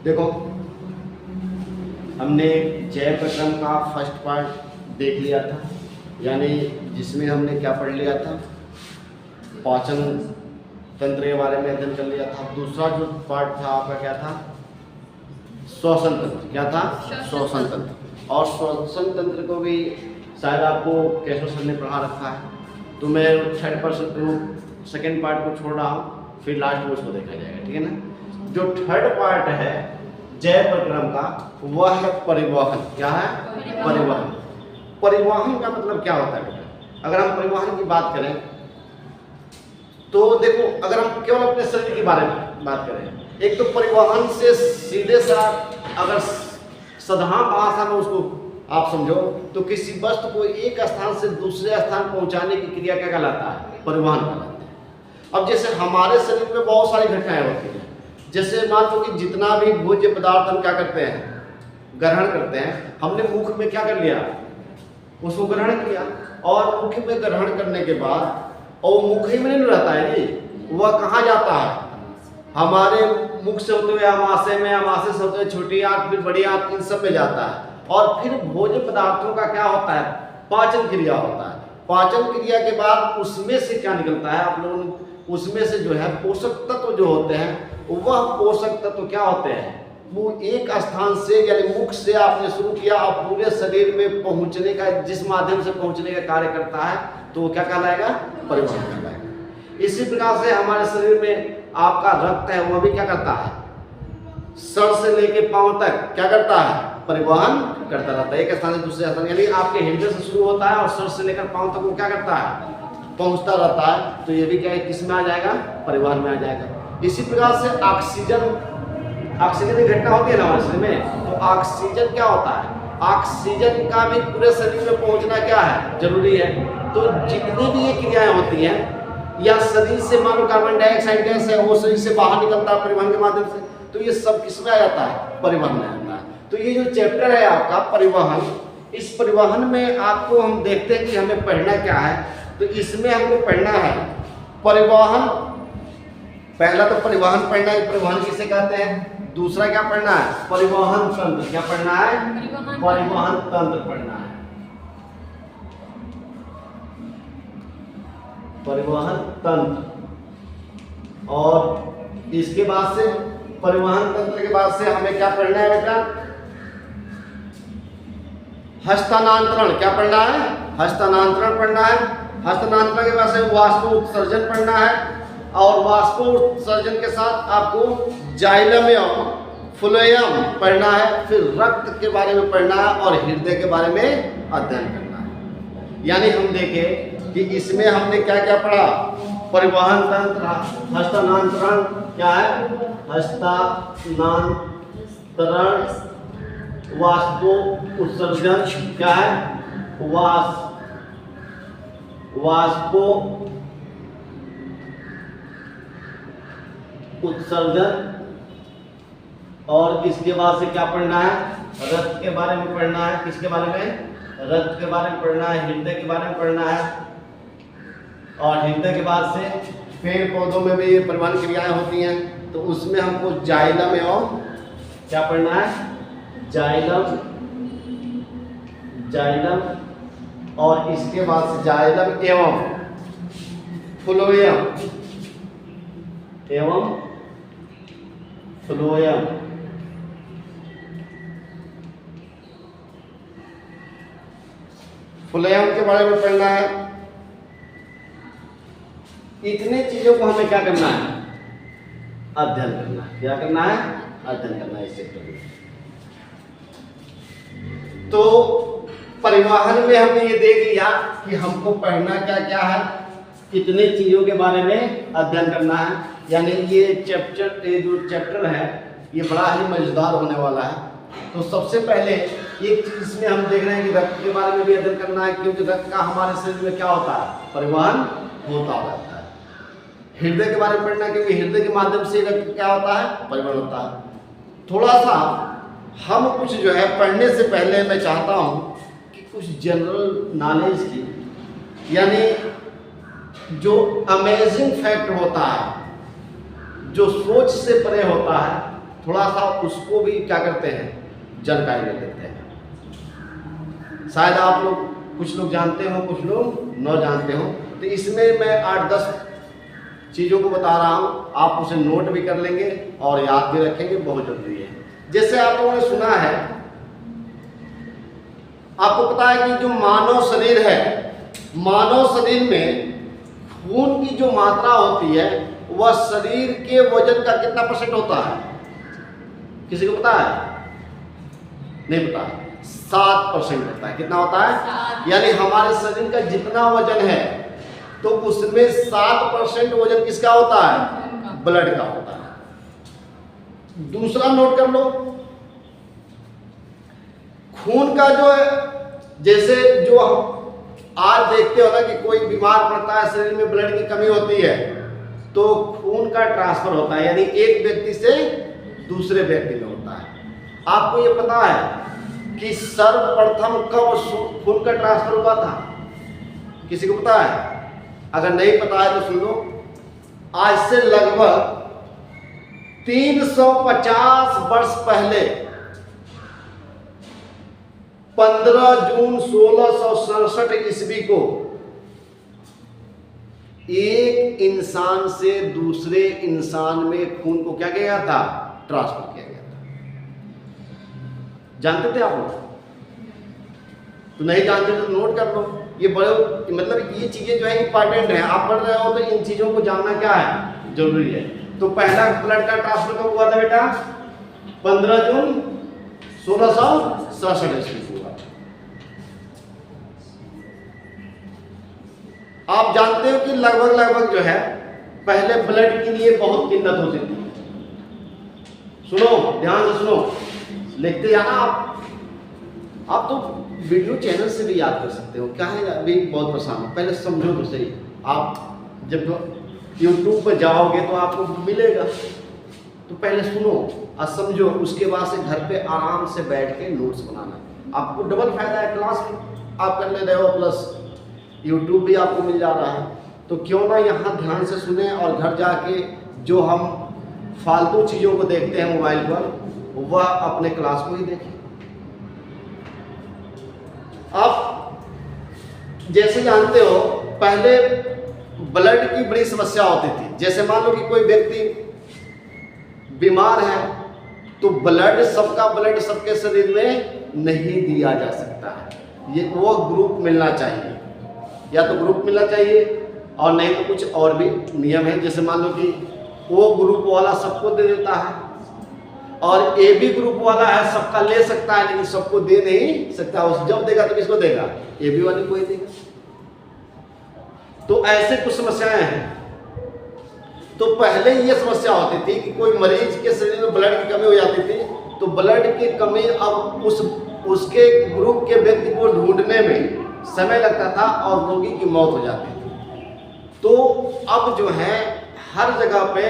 देखो, हमने जय प्रक्रम का फर्स्ट पार्ट देख लिया था, यानी जिसमें हमने क्या पढ़ लिया था, पाचन तंत्र के बारे में अध्ययन कर लिया था। दूसरा जो पार्ट था आपका क्या था, श्वसन तंत्र। क्या था? श्वसन तंत्र। और श्वसन तंत्र को भी शायद आपको केशव सर ने पढ़ा रखा है, तो मैं सेकेंड पार्ट को छोड़ रहा हूँ, फिर लास्ट में उसको देखा जाएगा, ठीक है ना। जो थर्ड पार्ट है जय प्रक्रम का, वह है परिवहन। क्या है? परिवहन। परिवहन का मतलब क्या होता है बेटा? अगर हम परिवहन की बात करें तो देखो, अगर हम केवल अपने शरीर के बारे में बात करें, एक तो परिवहन से सीधे सा अगर साधारण भाषा में उसको आप समझो तो किसी वस्तु को एक स्थान से दूसरे स्थान पहुंचाने की क्रिया क्या कहलाता है? परिवहन कहलाता है। अब जैसे हमारे शरीर में बहुत सारी घटनाएं होती हैं, जैसे मान लो कि जितना भी भोज्य पदार्थ हम क्या करते हैं, ग्रहण करते हैं। हमने मुख में क्या कर लिया, उसको ग्रहण किया, और मुख में ग्रहण करने के बाद और मुख ही में नहीं रहता है जी, वह कहाँ जाता है? हमारे मुख से होते हुए आमाशय में, आमाशय से होते हुए छोटी आंत, फिर बड़ी आंत, इन सब में जाता है। और फिर भोज्य पदार्थों का क्या होता है? पाचन क्रिया होता है। पाचन क्रिया के बाद उसमें से क्या निकलता है, आप लोगों, उसमें से जो है पोषक तत्व जो होते हैं, वह पोषक तत्व क्या होते हैं, वो एक स्थान से यानी मुख से आपने शुरू किया और पूरे शरीर में पहुंचने का, जिस माध्यम से पहुंचने का कार्य करता है, तो वो क्या कहलाएगा? परिवहन कहलाएगा। इसी प्रकार से हमारे शरीर में आपका रक्त है, वह भी क्या करता है? सर से लेके पांव तक क्या करता है? परिवहन करता रहता है, एक स्थान से दूसरे स्थान, यानी आपके हृदय से शुरू होता है और सर से लेकर पांव तक वो क्या करता है? पहुंचता रहता है। तो ये भी क्या है, किस में आ जाएगा? परिवहन में आ जाएगा। इसी प्रकार से ऑक्सीजन की घटना होती है ना हमारे शरीर में, तो ऑक्सीजन क्या होता है? ऑक्सीजन का भी पूरे शरीर में पहुंचना क्या है? जरूरी है। तो जितनी भी ये क्रियाएं होती हैं, या शरीर से मान लो कार्बन डाइऑक्साइड गैस है, वो शरीर से बाहर निकलता है परिवहन के माध्यम से, तो ये सब किसमें आ जाता है? परिवहन में आता है। तो ये जो चैप्टर है आपका परिवहन, इस परिवहन में आपको हम देखते हैं कि हमें पढ़ना क्या है। तो इसमें हमको पढ़ना है परिवहन। पहला तो परिवहन पढ़ना है, परिवहन किसे कहते हैं। दूसरा क्या पढ़ना है? परिवहन तंत्र। क्या पढ़ना है? परिवहन तंत्र पढ़ना है। परिवहन तंत्र। और इसके बाद से परिवहन तंत्र के बाद से हमें क्या पढ़ना है बेटा? हस्तांतरण। क्या पढ़ना है? हस्तांतरण पढ़ना है। हस्तांतरण के बाद से वाष्प उत्सर्जन पढ़ना है, और वाष्प उत्सर्जन के साथ आपको जाइलम एवं फ्लोएम पढ़ना है। फिर रक्त के बारे में पढ़ना है और हृदय के बारे में अध्ययन करना है। यानी हम देखें कि इसमें हमने क्या क्या पढ़ा? परिवहन तंत्र, हस्तांतरण क्या है? हस्तांतरण, वाष्पो उत्सर्जन क्या है? वाष्पो उत्सर्जन। और इसके बाद से क्या पढ़ना है? रक्त के बारे में पढ़ना है। किसके बारे में? रक्त के बारे में पढ़ना है, हृदय के बारे में पढ़ना है। और हृदय के बाद से पेड़ पौधों में भी ये परिवहन क्रियाएं होती हैं, तो उसमें हमको जाइलम एवं क्या पढ़ना है? जाइलम, और इसके बाद से जाइलम एवं फ्लोएम, फ्लोएम के बारे में पढ़ना है। इतने चीजों को हमें क्या करना है? अध्ययन करना है। क्या करना है? अध्ययन करना है इस चैप्टर में। तो परिवहन में हमने ये देख लिया कि हमको पढ़ना क्या क्या है, कितने चीजों के बारे में अध्ययन करना है। यानी ये जो चैप्टर है ये बड़ा ही मजेदार होने वाला है। तो सबसे पहले एक चीज इसमें हम देख रहे हैं कि रक्त के बारे में भी अध्ययन करना है, क्योंकि रक्त का हमारे शरीर में क्या होता है? परिवहन होता रहता है। हृदय के बारे में पढ़ना, क्योंकि हृदय के माध्यम से रक्त क्या होता है? परिवहन होता है। थोड़ा सा हम कुछ जो है पढ़ने से पहले मैं चाहता हूँ कि कुछ जनरल नॉलेज की, यानी जो अमेजिंग फैक्ट होता है, जो सोच से परे होता है, थोड़ा सा उसको भी क्या करते हैं, जानकारी ले लेते हैं। शायद आप लोग कुछ लोग जानते हो, कुछ लोग न जानते हो, तो इसमें मैं 8-10 चीज़ों को बता रहा हूँ, आप उसे नोट भी कर लेंगे और याद भी रखेंगे, बहुत जरूरी है। जैसे आप लोगों ने सुना है, आपको पता है कि जो मानव शरीर है, मानव शरीर में खून की जो मात्रा होती है वह शरीर के वजन का कितना % होता है? किसी को पता है? नहीं पता है। 7% होता है। कितना होता है? यानी हमारे शरीर का जितना वजन है तो उसमें 7% वजन किसका होता है? ब्लड का होता है। दूसरा नोट कर लो, खून का जो है, जैसे जो हम आज देखते हो ना कि कोई बीमार पड़ता है, शरीर में ब्लड की कमी होती है, तो खून का ट्रांसफर होता है, यानी एक व्यक्ति से दूसरे व्यक्ति में होता है। आपको ये पता है कि सर्वप्रथम कब खून का ट्रांसफर हुआ था? किसी को पता है? अगर नहीं पता है तो सुन लो, आज से लगभग 350 वर्ष पहले 15 जून 1667 ईस्वी को एक इंसान से दूसरे इंसान में खून को क्या किया गया था? ट्रांसफर किया गया था। जानते थे आप लोग? तो नहीं जानते तो नोट कर लो। ये बड़े मतलब ये चीजें जो है इंपॉर्टेंट है, आप पढ़ रहे हो तो इन चीजों को जानना क्या है? जरूरी है। तो पहला ब्लड का ट्रांसफर कब हुआ था बेटा? 15 जून 1667 ईस्वी को हुआ। आप जानते हो कि लगभग जो है पहले ब्लड के लिए बहुत किल्लत होती थी। सुनो, ध्यान से सुनो, लिखते जाना आप तो वीडियो चैनल से भी याद कर सकते हो। क्या है, अभी बहुत परेशान हो, पहले समझो तो सही। आप जब यूट्यूब पर जाओगे तो आपको मिलेगा, तो पहले सुनो और समझो, उसके बाद से घर पे आराम से बैठ के नोट्स बनाना। आपको डबल फायदा है, क्लास आप कर ले रहे हो प्लस यूट्यूब भी आपको मिल जा रहा है। तो क्यों ना यहाँ ध्यान से सुने और घर जाके जो हम फालतू चीज़ों को देखते हैं मोबाइल पर, वह अपने क्लास को ही देखें। आप जैसे जानते हो पहले ब्लड की बड़ी समस्या होती थी। जैसे मान लो कि कोई व्यक्ति बीमार है तो ब्लड सबके शरीर में नहीं दिया जा सकता है। ये वो ग्रुप मिलना चाहिए, या तो ग्रुप मिलना चाहिए और नहीं तो कुछ और भी नियम है। जैसे मान लो कि वो ग्रुप वाला सबको दे देता है और ए बी ग्रुप वाला है सबका ले सकता है, लेकिन सबको दे नहीं सकता। उस जब देगा तो किसको देगा? ए बी वाले को ही देगा। तो ऐसे कुछ समस्याएं हैं। तो पहले ये समस्या होती थी कि कोई मरीज के शरीर में ब्लड की कमी हो जाती थी, तो ब्लड की कमी अब उसके ग्रुप के व्यक्ति को ढूंढने में समय लगता था और रोगी की मौत हो जाती थी। तो अब जो है हर जगह पे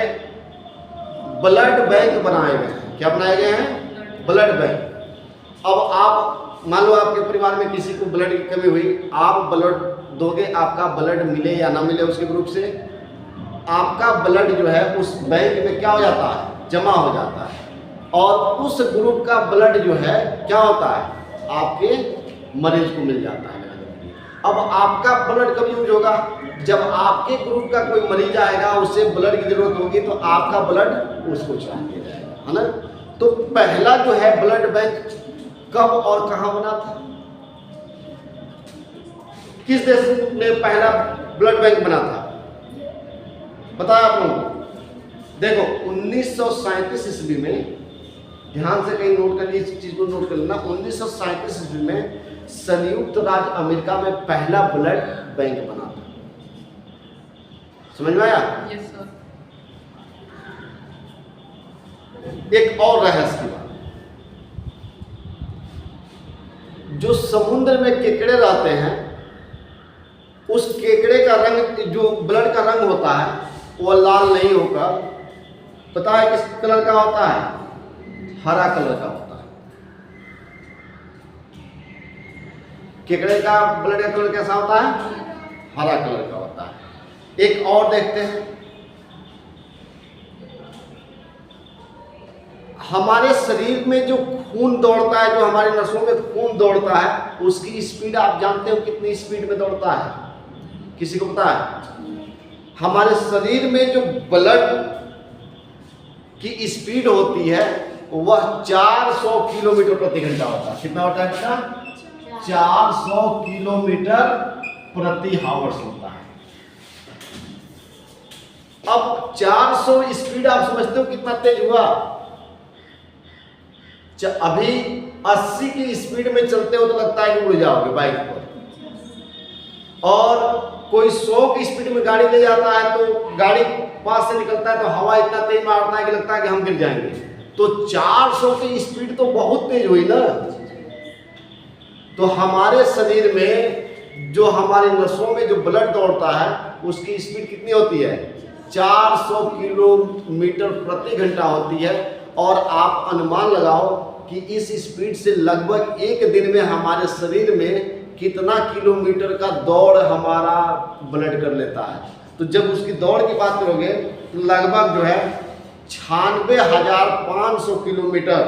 ब्लड बैंक बनाए गए हैं। क्या बनाए गए हैं? Blood bank. अब आप मान लो आपके परिवार में किसी को ब्लड की कमी हुई, आप ब्लड दोगे, आपका ब्लड मिले या ना मिले उसके ग्रुप से, आपका ब्लड जो है उस बैंक में क्या हो जाता है? जमा हो जाता है। और उस ग्रुप का ब्लड जो है क्या होता है? आपके मरीज को मिल जाता है। अब आपका ब्लड कब यूज होगा? जब आपके ग्रुप का कोई मरीज आएगा, उसे ब्लड की जरूरत होगी, तो आपका ब्लड उसको चाहिए जाएगा, है ना। तो पहला जो है ब्लड बैंक कब और कहां बना था? किस देश में पहला ब्लड बैंक बना था? बताया आप लोगों को। देखो 1937 ईस्वी में, ध्यान से कहीं नोट कर लीजिए, इस चीज को नोट कर लेना। 1937 ईस्वी में संयुक्त राज्य अमेरिका में पहला ब्लड बैंक बना था। समझ में आया? Yes sir. एक और रहस्य की बात, जो समुद्र में केकड़े रहते हैं, उस केकड़े का रंग, जो ब्लड का रंग होता है, वो लाल नहीं होकर पता है किस कलर का होता है? हरा कलर का होता है। केकड़े का ब्लड का कलर कैसा होता है? हरा कलर का होता है। एक और देखते हैं, हमारे शरीर में जो खून दौड़ता है, जो हमारे नसों में खून दौड़ता है, उसकी स्पीड आप जानते हो कितनी स्पीड में दौड़ता है? किसी को पता है? हमारे शरीर में जो ब्लड की स्पीड होती है वह 400 किलोमीटर प्रति घंटा होता है। कितना होता है बेटा? 400 किलोमीटर प्रति हावर्स होता है। अब 400 स्पीड आप समझते हो कितना तेज हुआ? अभी 80 की स्पीड में चलते हो तो लगता है कि उड़ जाओगे बाइक पर, और कोई 100 की स्पीड में गाड़ी ले जाता है तो गाड़ी पास से निकलता है तो हवा इतना तेज मारता है कि लगता है कि हम गिर जाएंगे। तो 400 की स्पीड तो बहुत तेज हुई ना। तो हमारे शरीर में जो हमारे नसों में जो ब्लड दौड़ता है उसकी स्पीड कितनी होती है? 400 किलोमीटर प्रति घंटा होती है। और आप अनुमान लगाओ कि इस स्पीड से लगभग एक दिन में हमारे शरीर में कितना किलोमीटर का दौड़ हमारा ब्लड कर लेता है। तो जब उसकी दौड़ की बात करोगे तो लगभग जो है 96,500 किलोमीटर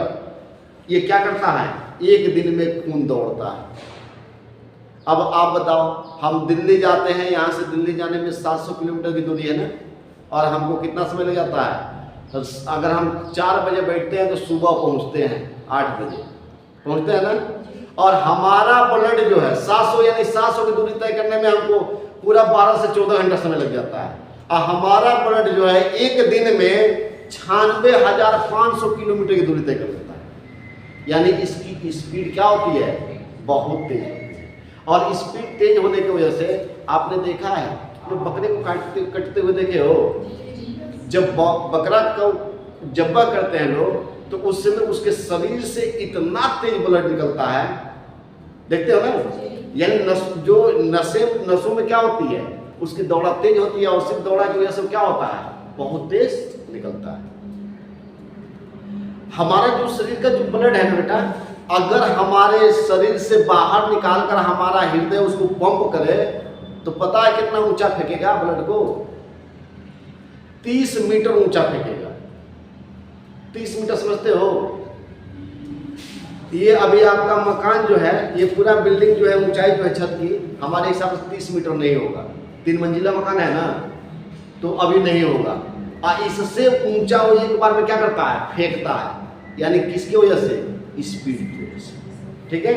ये क्या करता है? एक दिन में खून दौड़ता है। अब आप बताओ, हम दिल्ली जाते हैं, यहाँ से दिल्ली जाने में 700 किलोमीटर की दूरी है ना, और हमको कितना समय लग जाता है? तो अगर हम 4 बजे बैठते हैं तो सुबह पहुँचते हैं 8 बजे पहुँचते हैं ना। और हमारा ब्लड जो है 700 यानी 700 की दूरी तय करने में हमको पूरा 12 से 14 घंटा समय लग जाता है। और हमारा ब्लड जो है एक दिन में 96,500 किलोमीटर की दूरी तय कर लेता है। यानी इसकी स्पीड क्या होती है? बहुत तेज होती है। और स्पीड तेज होने की वजह से आपने देखा है, तो बकरे को कटते हुए देखे हो? जब बकरा को जब्बा करते हैं लोग तो उस समय उसके शरीर से इतना तेज ब्लड निकलता है, देखते हो ना। यानी नसों में क्या होती है? उसकी दौड़ा तेज होती है, और सिर्फ दौड़ा की वजह से क्या होता है? बहुत तेज निकलता है। हमारा जो शरीर का जो ब्लड है ना बेटा, अगर हमारे शरीर से बाहर निकाल कर हमारा हृदय उसको पंप करे तो पता है कितना ऊंचा फेंकेगा ब्लड को? 30 मीटर ऊंचा फेंकेगा। 30 मीटर समझते हो? ये अभी आपका मकान जो है, ये पूरा बिल्डिंग जो है, ऊंचाई जो है छत की, हमारे हिसाब से 30 मीटर नहीं होगा। 3 मंजिला मकान है ना, तो अभी नहीं होगा। और इससे ऊंचा वो एक बार में क्या करता है? फेंकता है। यानी किसकी वजह से? स्पीड की वजह से। ठीक है।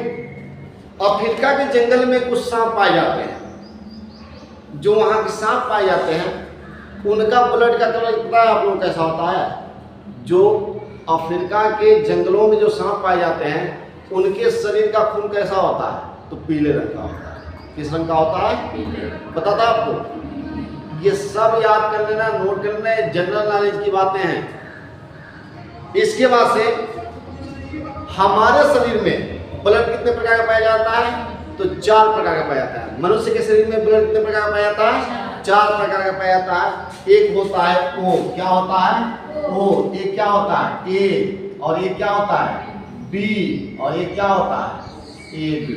अफ्रीका के जंगल में कुछ सांप पाए जाते हैं। जो वहां के सांप पाए जाते हैं उनका ब्लड का कलर पता है आप लोगों कैसा होता है? जो अफ्रीका के जंगलों में जो सांप पाए जाते हैं उनके शरीर का खून कैसा होता है? तो पीले रंग का होता है। किस रंग का होता है? पीले। पता था आपको? ये सब याद कर लेना, नोट कर लेना, जनरल नॉलेज की बातें हैं। इसके बाद से हमारे शरीर में ब्लड कितने प्रकार का पाया जाता है? तो 4 प्रकार का पाया जाता है। मनुष्य के शरीर में ब्लड कितने प्रकार का पाया जाता है? 4 प्रकार का पाया जाता है। एक होता है O, क्या होता है? O। एक क्या होता है? A। और ये क्या होता है? B। और ये क्या होता है? AB।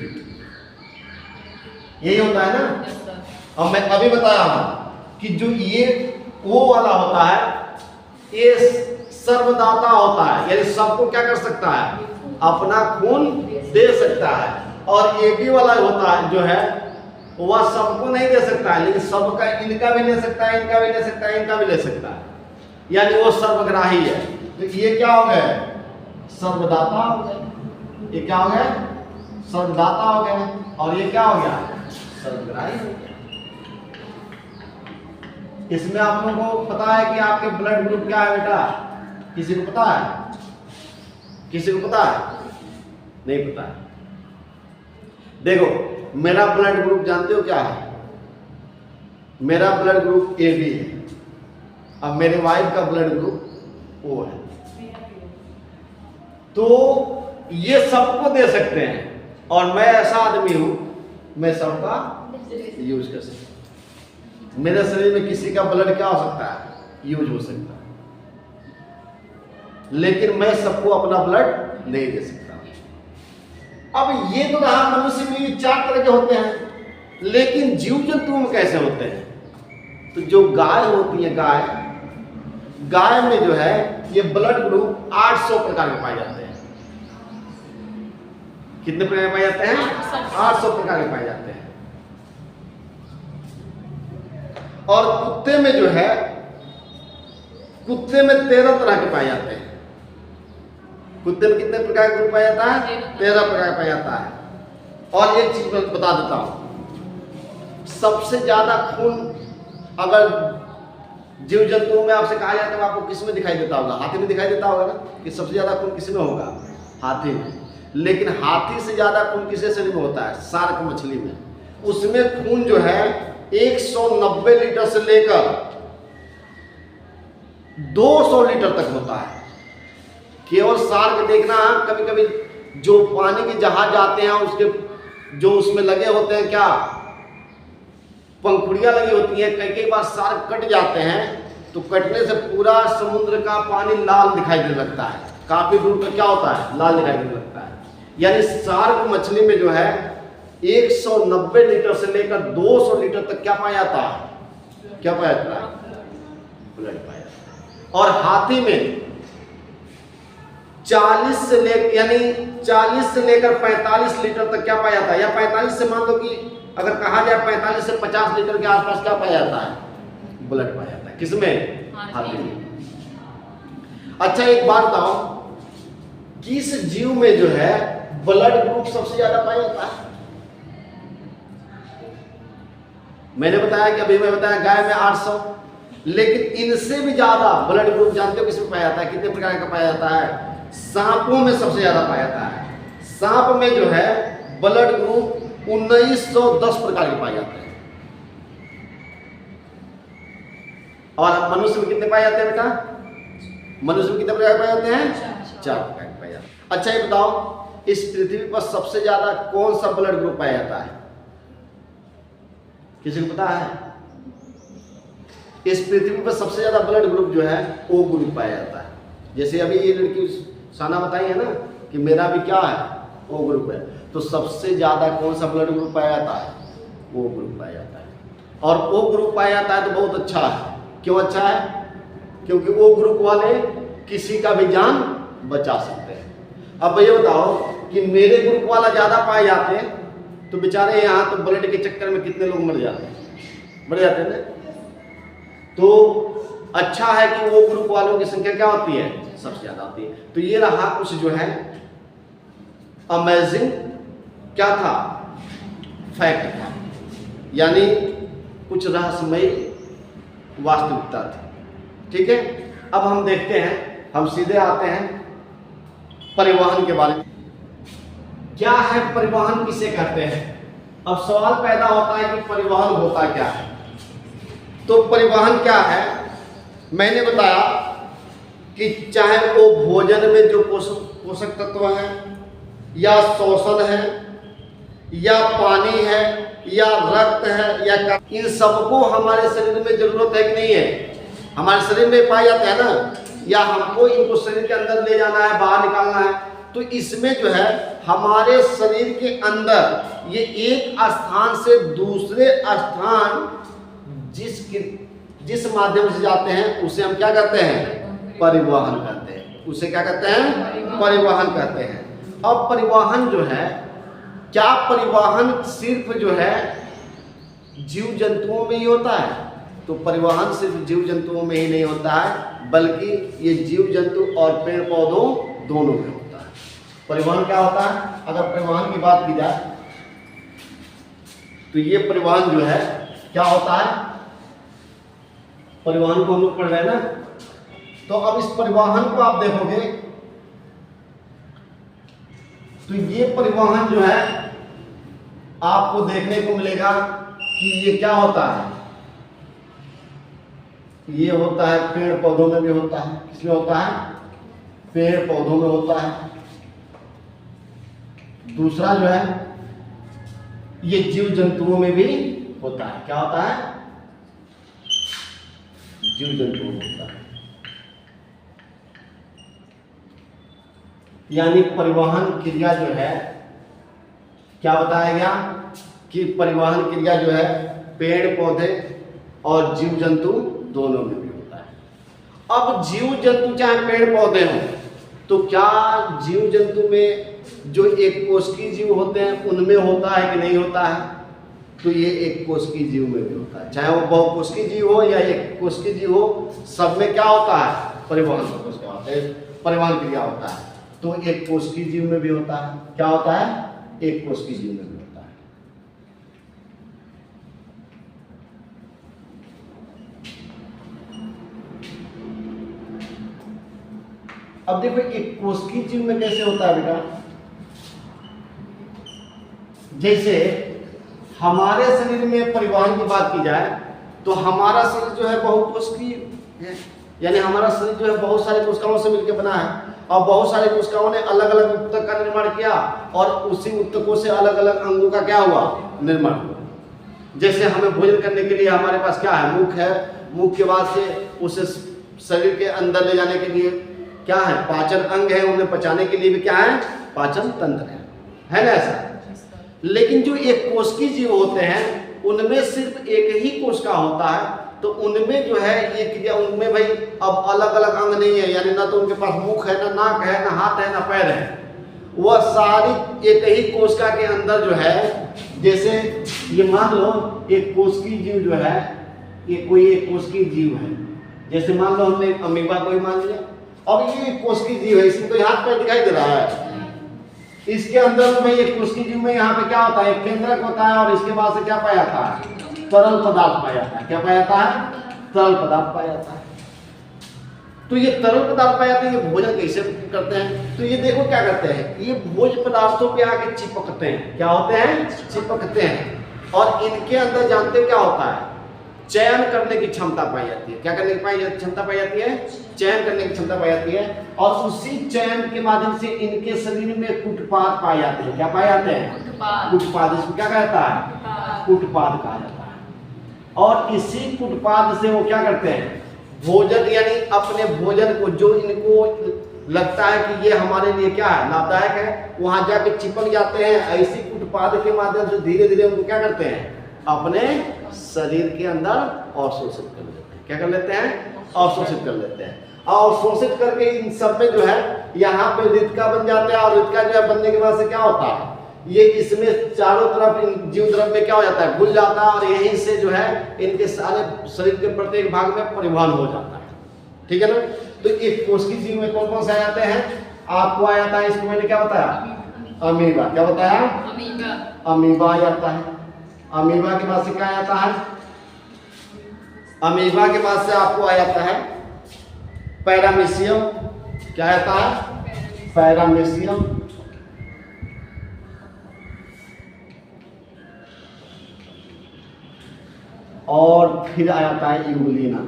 यही होता है ना। अब मैं अभी बताया हूं कि जो ये O वाला होता है, ये सर्वदाता होता है, यानी सबको क्या कर सकता है? अपना खून दे सकता है। और AB वाला होता है जो है, वह सबको नहीं दे सकता है, लेकिन सबका, इनका भी ले सकता है, इनका भी ले सकता है, इनका भी ले सकता है, यानी वो सर्वग्राही है। तो ये क्या हो गया? सर्वदाता हो गया। ये क्या हो गया? सर्वदाता हो गया। और ये क्या हो गया? सर्वग्राही हो गया। इसमें आप लोगों को पता है कि आपके ब्लड ग्रुप क्या है बेटा? किसी को पता है? किसी को पता है? नहीं पता है। देखो, मेरा ब्लड ग्रुप जानते हो क्या है? मेरा ब्लड ग्रुप AB है। अब मेरे वाइफ का ब्लड ग्रुप O है। तो ये सबको दे सकते हैं, और मैं ऐसा आदमी हूं, मैं सबका यूज कर सकता हूं। मेरे शरीर में किसी का ब्लड क्या हो सकता है? यूज हो सकता है, लेकिन मैं सबको अपना ब्लड नहीं दे सकता। अब ये तो रहा मनुष्य में 4 तरह के होते हैं, लेकिन जीव जंतुओं में कैसे होते हैं? तो जो गाय होती है, गाय, गाय में जो है ये ब्लड ग्रुप 800 प्रकार के पाए जाते हैं। कितने प्रकार के पाए जाते हैं? 800 प्रकार के पाए जाते हैं। और कुत्ते में जो है, कुत्ते में 13 तरह के पाए जाते हैं। कुत्ते में कितने प्रकार के ग्रुप पाया जाता है? 13 प्रकार का पाया जाता है। और एक चीज मैं बता देता हूं, सबसे ज्यादा खून अगर जीव जंतुओं में आपसे कहा जाता है, आपको किस में दिखाई देता होगा? हाथी में दिखाई देता होगा ना, कि सबसे ज्यादा खून किस में होगा? हाथी में। लेकिन हाथी से ज्यादा खून किसके शरीर में होता है? शार्क मछली में। उसमें खून जो है 190 लीटर से लेकर 200 लीटर तक होता है। केवल शार्क देखना, कभी कभी जो पानी के जहाज आते हैं उसके जो उसमें लगे होते हैं क्या, पंखुड़ियां लगी होती हैं, कई बार शार्क कट जाते हैं तो कटने से पूरा समुद्र का पानी लाल दिखाई देने लगता है। काफी दूर तक क्या होता है? लाल दिखाई देने लगता है। यानी शार्क मछली में जो है 190 लीटर से लेकर 200 लीटर तक क्या पाया जाता है? क्या पाया जाता है? ब्लड पाया जाता है। और हाथी में 40 से लेकर 45 लीटर तक क्या पाया जाता है? या 45 से मान लो कि अगर कहा जाए 45 से 50 लीटर के आसपास क्या पाया जाता है? ब्लड पाया जाता है। किसमें? हाथी में। अच्छा एक बात बताओ, किस जीव में जो है ब्लड ग्रुप सबसे ज्यादा पाया जाता है? मैंने बताया कि अभी मैं बताया गाय में 800, लेकिन इनसे भी ज्यादा ब्लड ग्रुप जानते हो किसमें पाया जाता है? कितने प्रकार का पाया जाता है? सांपों में सबसे ज्यादा पाया जाता है। सांप में जो है ब्लड ग्रुप 1910 प्रकार के पाए जाते हैं। और मनुष्य में कितने पाए जाते हैं बेटा? मनुष्य में कितने प्रकार पाए जाते हैं? 4 प्रकार के पाए जाते हैं। अच्छा ये बताओ, इस पृथ्वी पर सबसे ज्यादा कौन सा ब्लड ग्रुप पाया जाता है? किसी को पता है? इस पृथ्वी पर सबसे ज्यादा ब्लड ग्रुप जो है ओ ग्रुप पाया जाता है। जैसे अभी ये लड़की साना बताई है ना कि मेरा भी क्या है? ओ ग्रुप है। तो सबसे ज्यादा कौन सा ब्लड ग्रुप पाया जाता है? ओ ग्रुप पाया जाता है। और ओ ग्रुप पाया जाता है तो बहुत अच्छा है। क्यों अच्छा है? क्योंकि ओ ग्रुप वाले किसी का भी जान बचा सकते हैं। अब ये बताओ कि मेरे ग्रुप वाला ज्यादा पाए जाते हैं तो बेचारे यहाँ तो ब्लड के चक्कर में कितने लोग मर जाते हैं, मर जाते हैं ना। तो अच्छा है कि वो ग्रुप वालों की संख्या क्या होती है? सबसे ज्यादा होती है। तो ये रहा कुछ जो है अमेजिंग क्या था? फैक्ट था, यानी कुछ रहस्यमय वास्तविकता थी। ठीक है, अब हम देखते हैं, हम सीधे आते हैं परिवहन के बारे में। क्या है परिवहन, किसे कहते हैं? अब सवाल पैदा होता है कि परिवहन होता क्या है। तो परिवहन क्या है? मैंने बताया कि चाहे वो भोजन में जो पोषक तत्व हैं, या शोषण है, या पानी है, या रक्त है, या इन सबको हमारे शरीर में जरूरत है कि नहीं है? हमारे शरीर में पाए जाते हैं ना, या हमको इनको शरीर के अंदर ले जाना है, बाहर निकालना है। तो इसमें जो है हमारे शरीर के अंदर ये एक स्थान से दूसरे स्थान जिस माध्यम से जाते हैं उसे हम क्या कहते हैं? परिवहन कहते हैं। उसे क्या कहते हैं? परिवहन कहते हैं। अब परिवहन जो है, क्या परिवहन सिर्फ जो है जीव जंतुओं में ही होता है? तो परिवहन सिर्फ जीव जंतुओं में ही नहीं होता है, बल्कि ये जीव जंतु और पेड़ पौधों दोनों में होता है। परिवहन क्या होता है? अगर परिवहन की बात की जाए तो ये परिवहन जो है क्या होता है? परिवहन को हम लोग पढ़ रहे हैं ना, तो अब इस परिवहन को आप देखोगे तो ये परिवहन जो है आपको देखने को मिलेगा कि ये क्या होता है? ये होता है पेड़ पौधों में भी होता है। किसमें होता है? पेड़ पौधों में होता है। दूसरा जो है ये जीव जंतुओं में भी होता है। क्या होता है? जीव जंतुओं में होता है। यानी परिवहन क्रिया जो है, क्या बताया गया कि परिवहन क्रिया जो है पेड़ पौधे और जीव जंतु दोनों में भी होता है। अब जीव जंतु चाहे पेड़ पौधे हों, तो क्या जीव जंतु में जो एक कोशिकीय जीव होते हैं उनमें होता है कि नहीं होता है? तो ये एक कोशिकीय जीव में भी होता है, चाहे वो बहुकोशिकीय जीव हो या एक कोशिकीय जीव हो, सब में क्या होता है? परिवहन परिवहन क्रिया होता है। तो एक कोशिकीय जीव में भी होता है। क्या होता है? एक कोशिकीय जीव में भी होता है। अब देखो एक कोशिकीय जीव में कैसे होता है बेटा, जैसे हमारे शरीर में परिवहन की बात की जाए तो हमारा शरीर जो है बहुकोशिकीय है, यानी हमारा शरीर जो है बहुत सारे कोशिकाओं से मिलकर बना है और बहुत सारे कोशिकाओं ने अलग अलग ऊतक का निर्माण किया और उसी ऊतकों से अलग अलग अंगों का क्या हुआ? निर्माण हुआ। जैसे हमें भोजन करने के लिए हमारे पास क्या है? मुख है। मुख के बाद से उसे शरीर के अंदर ले जाने के लिए क्या है? पाचन अंग है। उन्हें पचाने के लिए भी क्या है? पाचन तंत्र है ना ऐसा। लेकिन जो एक कोशिकीय जीव होते हैं उनमें सिर्फ एक ही कोशिका होता है, तो उनमें जो है ये क्रिया, उनमें भाई अब अलग अलग अंग नहीं है, यानी ना तो उनके पास मुख है, ना नाक है, ना हाथ है, ना पैर है। वह सारी एक ही कोशिका के अंदर जो है, जैसे ये मान लो एक कोशिकीय जीव जो है, ये कोई एक कोशिकीय जीव है। जैसे मान लो हमने अमीबा को ही मान लिया, अब ये कोशिकीय जीव है, इसमें तो हाथ पैर दिखाई दे रहा है। इसके अंदर में एक कोशिकीय जीव में यहाँ पे क्या होता है? एक केंद्रक होता है और इसके बाद से क्या पाया जाता है? तरल पदार्थ पाया जाता है। क्या पाया जाता है? तरल पदार्थ पाया जाता है। तो ये तरल पदार्थ पाया जाते हैं। ये भोजन कैसे करते हैं? तो ये देखो क्या करते हैं, ये भोज्य पदार्थों पे आके चिपकते हैं। क्या होते हैं? चिपकते हैं। और इनके अंदर जानते हो क्या होता है? चयन करने की क्षमता पाई जाती है। क्या करने की क्षमता पाई जाती है? चयन करने की क्षमता पाई जाती है। और उसी चयन के माध्यम से इनके शरीर में कुटपाद पाए जाते हैं। क्या पाए जाते हैं? कुटपाद। इसको क्या कहता है? कुटपाद कहा जाता है। और इसी कुटपाद से वो क्या करते हैं? भोजन, यानी अपने भोजन को जो इनको लगता है कि ये हमारे लिए क्या है? लाभदायक है, वहां जाके चिपक जाते हैं। ऐसी कुटपाद के माध्यम से धीरे धीरे उनको क्या करते हैं? अपने शरीर के अंदर अवशोषित कर लेते हैं। क्या कर लेते हैं? अवशोषित कर लेते हैं। अवशोषित करके इन सब में जो है यहाँ पे रितका बन जाते हैं। और रितका जो है बनने के बाद से क्या होता है? ये इसमें चारों तरफ जीव द्रव्य में क्या हो जाता है? घुल जाता है और यहीं से जो है इनके सारे शरीर के प्रत्येक भाग में परिवहन हो जाता है। ठीक है ना। तो एक कोशिकीय जीव में कौन कौन से आ जाते हैं? आपको आ जाता है, इसको मैंने क्या बताया? अमीबा। क्या बताया? अमीबा आ जाता है। अमीबा के बाद से क्या आ जाता है? अमीबा के बाद से आपको आ जाता है पैरामीशियम। क्या आता है? पैरामीशियम। और फिर आ जाता है यूग्लिना।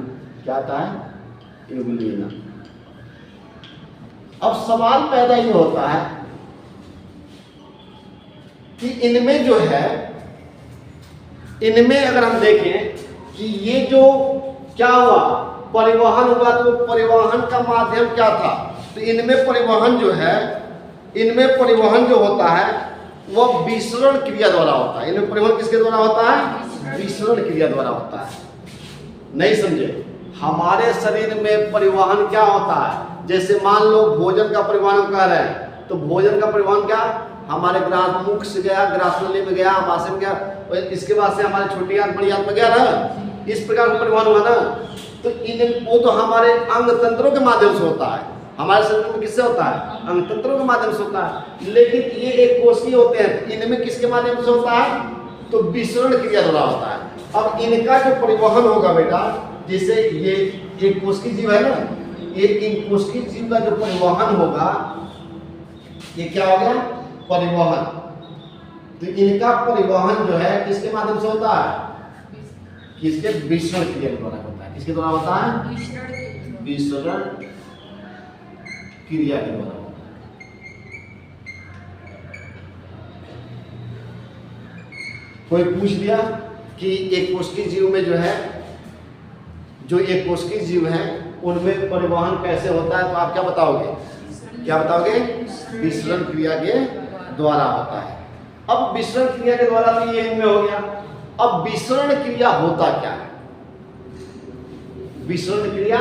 क्या आता है? यूग्लिना। अब सवाल पैदा ये होता है कि इनमें जो है, इनमें अगर हम देखें कि ये जो क्या हुआ, परिवहन हुआ, तो परिवहन का माध्यम क्या था? तो इनमें परिवहन जो है, इनमें परिवहन जो होता है वह विसरण क्रिया द्वारा होता है। इनमें परिवहन किसके द्वारा होता है? विसरण क्रिया द्वारा होता है। नहीं समझे? हमारे शरीर में परिवहन क्या होता है? जैसे मान लो भोजन का परिवहन कर रहे हैं, तो भोजन का परिवहन क्या? हमारे ग्रास मुख से गया, ग्रासनली में गया, आमाशय में गया, इसके बाद से हमारे छोटी आंत बड़ी आंत में गया ना। इस प्रकार का परिवहन हुआ ना। तो इन वो तो हमारे अंग तंत्रों के माध्यम से होता है। हमारे शरीर में किससे होता है? अंग तंत्रों के माध्यम से होता है। लेकिन ये एक कोशिकीय होते हैं, इनमें किसके माध्यम से होता है? तो विसरण क्रिया द्वारा होता है। अब इनका जो परिवहन होगा बेटा, जैसे ये एक कोशिकीय जीव है ना, ये इन कोशिकीय जीव का जो परिवहन होगा, ये क्या हो गया? परिवहन। तो इनका परिवहन जो है किसके माध्यम से होता है? किसके? विसरण क्रिया द्वारा होता है। किसके द्वारा होता है? विसरण क्रिया के द्वारा होता है। कोई पूछ लिया कि एक कोशिकीय जीव में जो है, जो एक कोशिकीय जीव है उनमें परिवहन कैसे होता है, तो आप क्या बताओगे? क्या बताओगे? विसरण क्रिया के द्वारा होता है। अब विसरण क्रिया के द्वारा तो ये इनमें हो गया। अब विसरण क्रिया होता क्या है? विसरण क्रिया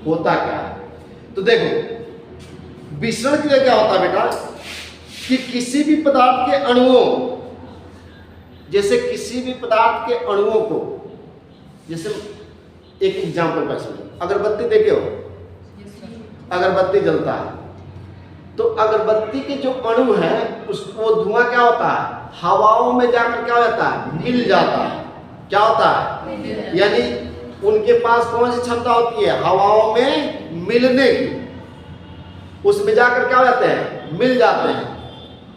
होता क्या है। तो देखो विसरण क्रिया क्या होता है बेटा, कि किसी भी पदार्थ के अणुओं, जैसे किसी भी पदार्थ के अणुओं को, जैसे एक एग्जांपल पर समझो, अगरबत्ती देखे हो, अगरबत्ती जलता है तो अगरबत्ती के जो अणु है उसको धुआं क्या होता है, हवाओं में जाकर क्या होता है, मिल जाता है। क्या होता है, यानी उनके पास कौन सी क्षमता होती है, हवाओं में मिलने की। उसमें जाकर क्या हो जाते हैं, मिल जाते हैं,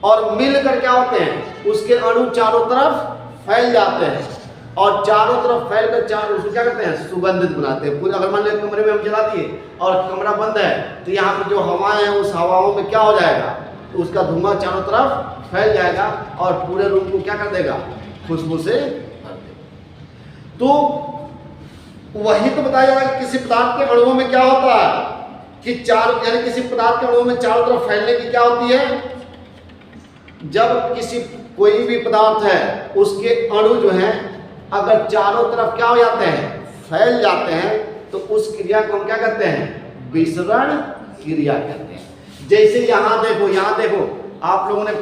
और मिलकर क्या होते हैं, उसके अणु चारों तरफ फैल जाते हैं, और चारों तरफ फैलकर चारों उसको क्या करते हैं, सुगंधित बनाते हैं। पूरे अगर मान लो कमरे में हम जला दिए और कमरा बंद है तो यहाँ पर जो हवाएं हैं उस हवाओं में क्या हो जाएगा, तो उसका धुआं चारों तरफ फैल जाएगा और पूरे रूम को क्या कर देगा, खुशबू से भर देगा। तो वही तो बताया जा रहा है कि किसी पदार्थ के अणुओं में क्या होता है कि चारों, यानी किसी पदार्थ के अणुओं में चारों तरफ फैलने की क्या होती है, जब किसी कोई भी पदार्थ है उसके अणु जो हैं अगर चारों तरफ क्या हो जाते हैं, फैल जाते हैं, तो उस क्रिया को हम क्या कहते हैं, विसरण क्रिया कहते हैं। जैसे यहाँ देखो आप लोगों ने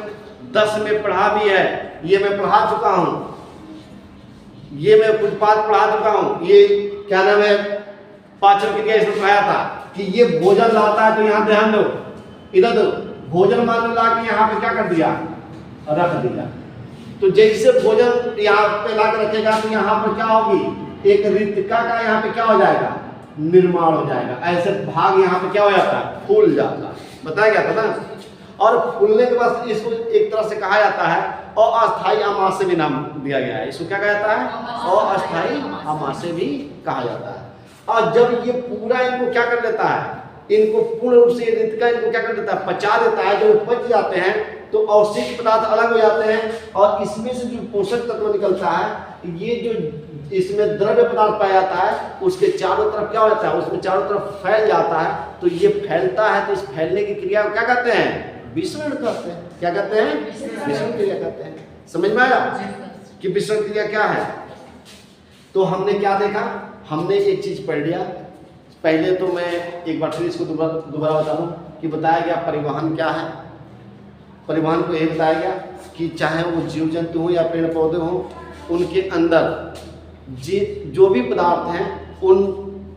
10 में पढ़ा भी है, ये मैं पढ़ा चुका हूँ, ये मैं कुछ बात पढ़ा चुका हूँ, ये क्या नाम है, पाचन क्रिया इसमें पढ़ाया था कि ये भोजन लाता है तो यहाँ ध्यान दो, इधर दो, भोजन मान ला के यहाँ पे क्या कर दिया, रख दिया। तो जैसे भोजन यहाँ पे ला कर रखेगा तो यहाँ पर क्या होगी, एक रिक्तिका का यहाँ पे क्या हो जाएगा, निर्माण हो जाएगा। ऐसे भाग यहाँ पे क्या हो जाता है, फूल जाता है, बताया गया था ना। और फूलने के बाद इसको एक तरह से कहा जाता है अस्थायी आमाशय भी नाम दिया गया है। इसको क्या कहा जाता है, अस्थायी आमाशय भी कहा जाता है। और जब ये पूरा इनको क्या कर लेता है, इनको पूर्ण रूप से रिक्तिका इनको क्या कर देता है, पचा देता है। जब पच जाते हैं तो अवशिष्ट पदार्थ अलग हो जाते हैं, और इसमें से जो पोषक तत्व निकलता है, ये जो इसमें द्रव्य पदार्थ पाया जाता है, उसके चारों तरफ क्या हो जाता है, उसमें चारों तरफ फैल जाता है। तो ये फैलता है, तो इस फैलने की क्रिया को क्या कहते हैं, विसरण कहते हैं। क्या कहते हैं, विसरण क्रिया कहते हैं। समझ में आया कि विसरण क्रिया क्या है। तो हमने क्या देखा, हमने एक चीज पढ़ लिया। पहले तो मैं एक बार फिर इसको दोबारा बता दूं कि बताया गया परिवहन क्या है। परिवहन को यह बताया गया कि चाहे वो जीव जंतु हो या पेड़ पौधे हो, उनके अंदर जो भी पदार्थ हैं उन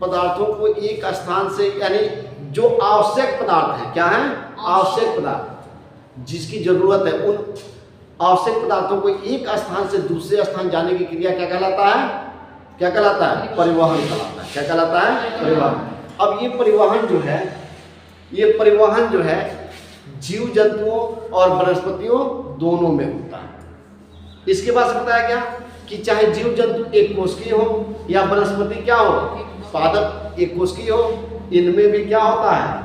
पदार्थों को एक स्थान से, यानी जो आवश्यक पदार्थ हैं, क्या है, आवश्यक पदार्थ जिसकी जरूरत है, उन आवश्यक पदार्थों को एक स्थान से दूसरे स्थान जाने की क्रिया क्या कहलाता है, क्या कहलाता है, परिवहन कहलाता है। क्या कहलाता है, परिवहन। अब ये परिवहन जो है, ये परिवहन जो है जीव जंतुओं और वनस्पतियों दोनों में होता है। इसके बाद बताया गया कि चाहे जीव जंतु एक कोशिकीय हो या वनस्पति क्या हो, पादप एक कोशिकीय हो, इनमें भी क्या होता है,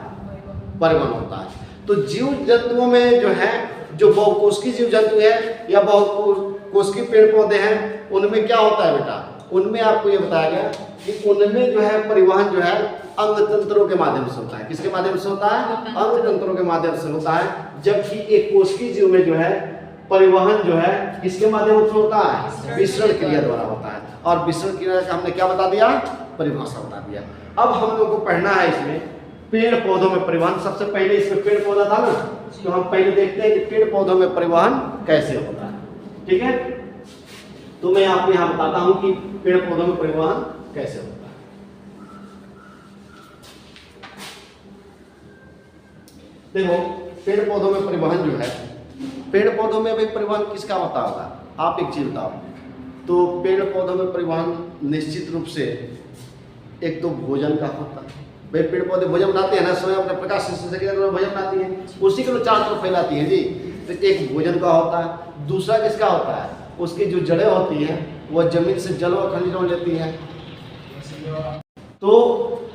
परिवहन होता है। तो जीव जंतुओं में जो है, जो बहुकोशिकीय जीव जंतु है या बहुकोशिकीय पेड़ पौधे हैं, उनमें क्या होता है बेटा, उनमें आपको ये बताया गया कि उनमें जो है परिवहन जो है अंग तंत्रों के माध्यम से होता है। किसके माध्यम से होता है, अंग तंत्रों के माध्यम से होता है। जबकि एक कोशिकीय जीव में जो है परिवहन जो है किसके माध्यम से होता है, विसरण क्रिया द्वारा होता है। और विसरण क्रिया का हमने क्या बता दिया, परिभाषा बता दिया। अब हम लोग को पढ़ना है इसमें पेड़ पौधों में परिवहन। सबसे पहले इसमें पेड़ पौधा था ना, तो हम पहले देखते हैं कि पेड़ पौधों में परिवहन कैसे होता है। ठीक है, तो मैं आपको यहाँ बताता हूँ कि पेड़ पौधों में परिवहन कैसे होता है। देखो पेड़ पौधों में परिवहन जो है, पेड़ पौधों में भाई परिवहन किसका होता होगा, आप एक चीज बताओ। तो पेड़ पौधों में परिवहन निश्चित रूप से एक तो भोजन का होता है। भाई पेड़ पौधे भोजन बनाते हैं ना, स्वयं अपने प्रकाश से भोजन बनाती है, उसी को चारों तरफ फैलाती है जी। तो एक भोजन का होता है। दूसरा किसका होता है, उसकी जो जड़ें होती हैं वह जमीन से जल और खनिजों लेती हैं। तो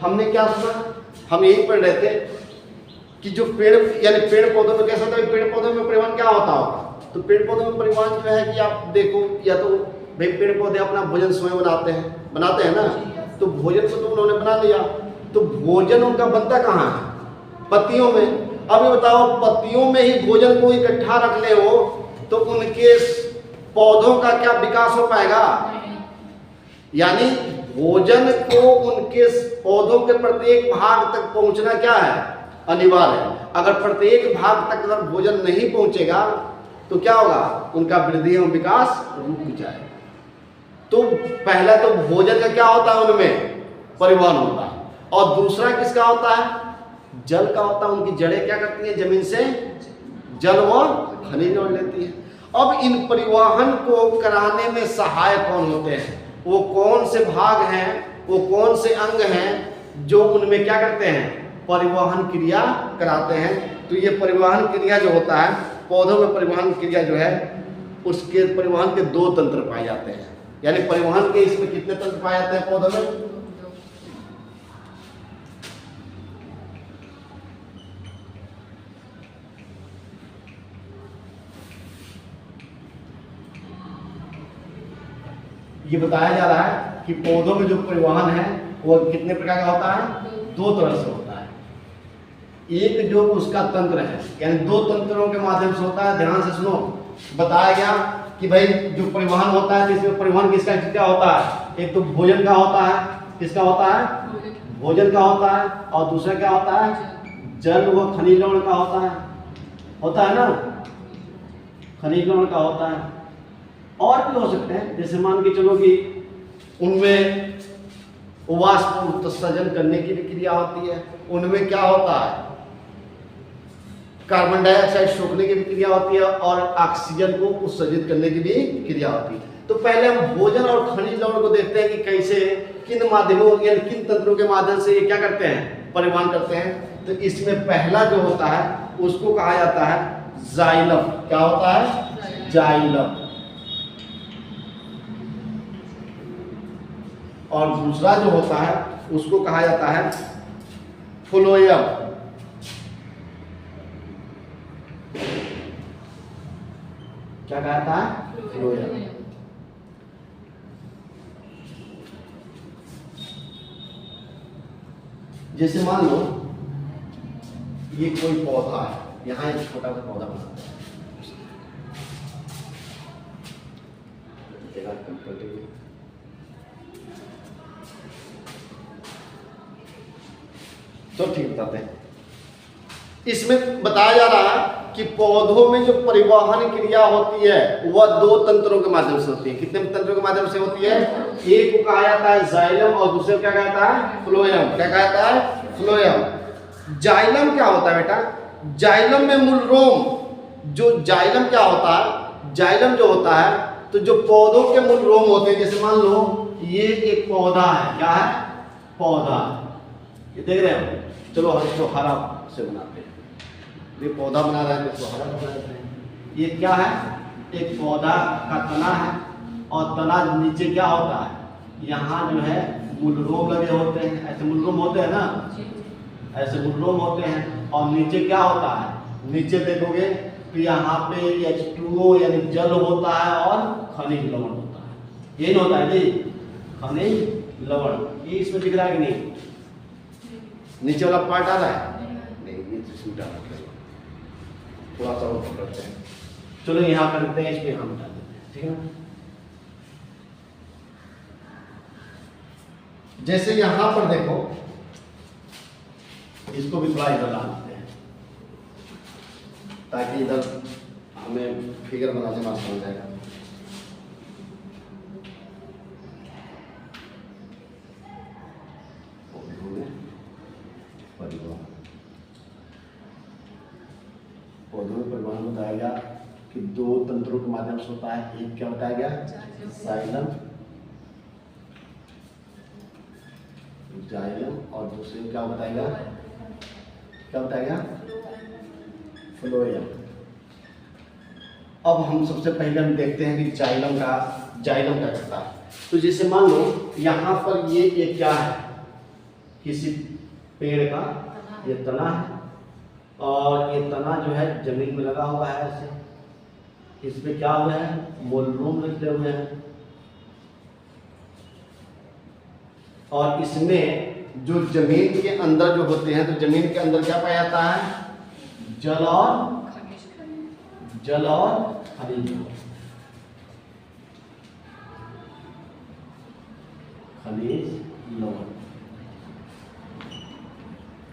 हमने क्या सुना, हम यही पढ़ रहे थे कि जो पेड़, यानी पेड़ पौधों में कैसा होता है, पेड़ पौधों में परिवहन क्या होता होगा। तो पेड़ पौधों में परिवहन जो है कि आप देखो, या तो भाई पेड़ पौधे अपना भोजन स्वयं बनाते हैं ना, तो भोजन को तो उन्होंने बना लिया, तो भोजन उनका बनता कहाँ है, पत्तियों में। अब ये बताओ, पत्तियों में ही भोजन को इकट्ठा रख ले हो तो उनके पौधों का क्या विकास हो पाएगा। यानी भोजन को उनके पौधों के प्रत्येक भाग तक पहुंचना क्या है, अनिवार्य है। अगर प्रत्येक भाग तक अगर भोजन नहीं पहुंचेगा तो क्या होगा, उनका वृद्धि एवं विकास रुक जाएगा। तो पहला तो भोजन का क्या होता है, उनमें परिवहन होता है, और दूसरा किसका होता है, जल का होता है। उनकी जड़ें क्या करती है, जमीन से जल व खनिज जोड़ लेती है। अब इन परिवहन को कराने में सहायक कौन होते हैं, वो कौन से भाग हैं, वो कौन से अंग हैं जो उनमें क्या करते हैं, परिवहन क्रिया कराते हैं। तो ये परिवहन क्रिया जो होता है, पौधों में परिवहन क्रिया जो है, उसके परिवहन के दो तंत्र पाए जाते हैं। यानी परिवहन के इसमें कितने तंत्र पाए जाते हैं पौधों में, ये बताया जा रहा है कि पौधों में जो परिवहन है वो कितने प्रकार का होता है, दो तरह से होता है। एक जो उसका तंत्र है, यानी दो तंत्रों के माध्यम से होता है। ध्यान से सुनो, बताया गया कि भाई जो परिवहन होता है, इसमें परिवहन किसका क्या होता है, एक तो भोजन का होता है, किसका होता है, भोजन का होता है, और दूसरा क्या होता है, जल व खनिज लवण का होता है ना, खनिज लवण का होता है। और भी हो सकते हैं, जैसे मान के चलो कि उनमें वाष्प उत्सर्जन करने की भी क्रिया होती है, उनमें क्या होता है, कार्बन डाइऑक्साइड सोखने की भी क्रिया होती है, और ऑक्सीजन को उत्सर्जित करने की भी क्रिया होती है। तो पहले हम भोजन और खनिज लवण को देखते हैं कि कैसे, किन माध्यमों या किन तंत्रों के माध्यम से ये क्या करते हैं, परिवहन करते हैं। तो इसमें पहला जो होता है उसको कहा जाता है जाइलम। क्या होता है, जाइलम। और दूसरा जो होता है उसको कहा जाता है फ्लोएम। क्या कहा जाता है, फ्लोएम। जैसे मान लो ये कोई पौधा है, यहां एक छोटा सा पौधा बनाते हैं, तो ठीक बताते हैं। इसमें बताया जा रहा है कि पौधों में जो परिवहन क्रिया होती है वह दो तंत्रों के माध्यम से होती है। कितने तंत्रों के माध्यम से होती है, एक को कहा जाता है जाइलम और दूसरे को क्या कहा जाता है, फ्लोएम। क्या कहा जाता है, फ्लोएम। जाइलम क्या होता है बेटा, जाइलम में मूल रोम, जो जाइलम क्या होता है, जाइलम जो होता है तो जो पौधों के मूल रोम होते हैं। जैसे मान लो ये एक पौधा है, क्या है, पौधा, ये देख रहे हो, चलो हम इसको हरा से बनाते हैं, ये पौधा बना रहा है तो इसको हरा बना देते हैं। ये क्या है, एक पौधा का तना है, और तना नीचे क्या होता है, यहाँ जो है मूलरोम लगे होते हैं, ऐसे मूलरोम होते हैं ना, ऐसे मूलरोम होते हैं। और नीचे क्या होता है, नीचे देखोगे तो यहाँ पे H2O यानी जल होता है और खनिज लवण होता है। ये नहीं होता है जी, खनिज लवण, ये इसमें दिख रहा है कि नहीं, नीचे वाला पार्ट आ रहा है, नहीं नीचे से डाल थोड़ा सा और पकड़ते हैं। चलो यहाँ करते हैं, इसमें हम डाल देते हैं, ठीक है ना। जैसे यहाँ पर देखो, इसको भी थोड़ा इधर ला देते हैं ताकि इधर हमें फिगर बनाने में आसान हो जाएगा। पौधों में परिवहन बताया गया कि दो तंत्रों के माध्यम से होता है। एक क्या बताया गया, जाइलम, जाइलम, और दूसरे क्या बताया गया, क्या बताया गया, फ्लोएम। अब हम सबसे पहले हम देखते हैं कि जाइलम क्या करता है। तो जैसे मान लो यहाँ पर ये क्या है, किसी पेड़ का ये तना है, और ये तना जो है जमीन में लगा हुआ है ऐसे, इसमें क्या हुआ है, मूलरूम लगे हुए हैं, और इसमें जो जमीन के अंदर जो होते हैं, तो जमीन के अंदर क्या पाया जाता है, जल और खनिज। खनिज लवण।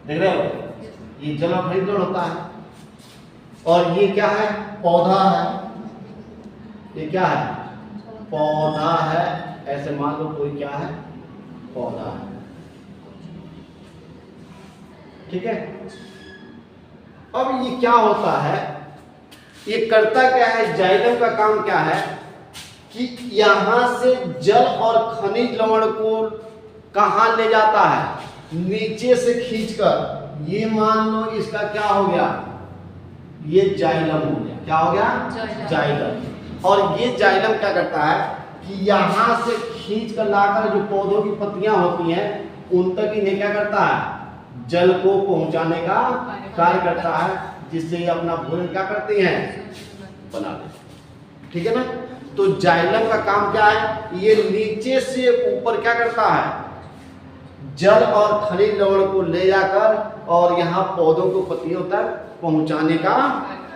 देख रहे हो, ये जल और खनिज लवण होता है। और ये क्या है? पौधा है। ये क्या है? पौधा है। ऐसे मान लो कोई क्या है? पौधा है। ठीक है। अब ये क्या होता है? ये करता क्या है? जाइलम का काम क्या है कि यहां से जल और खनिज लवण को कहां ले जाता है? नीचे से खींचकर। ये मान लो इसका क्या हो गया? ये जाइलम हो गया। क्या हो गया? जाइलम। और ये जाइलम क्या करता है कि यहां से खींच कर लाकर जो पौधों की पत्तियां होती हैं उन तक इन्हें क्या करता है? जल को पहुंचाने का कार्य करता है, जिससे ये अपना भोजन क्या करती हैं? बना लेते। ठीक है ना। तो जाइलम का काम क्या है? ये नीचे से ऊपर क्या करता है? जल और खनिज लवण को ले जाकर और यहाँ पौधों को पत्तियों तक पहुंचाने का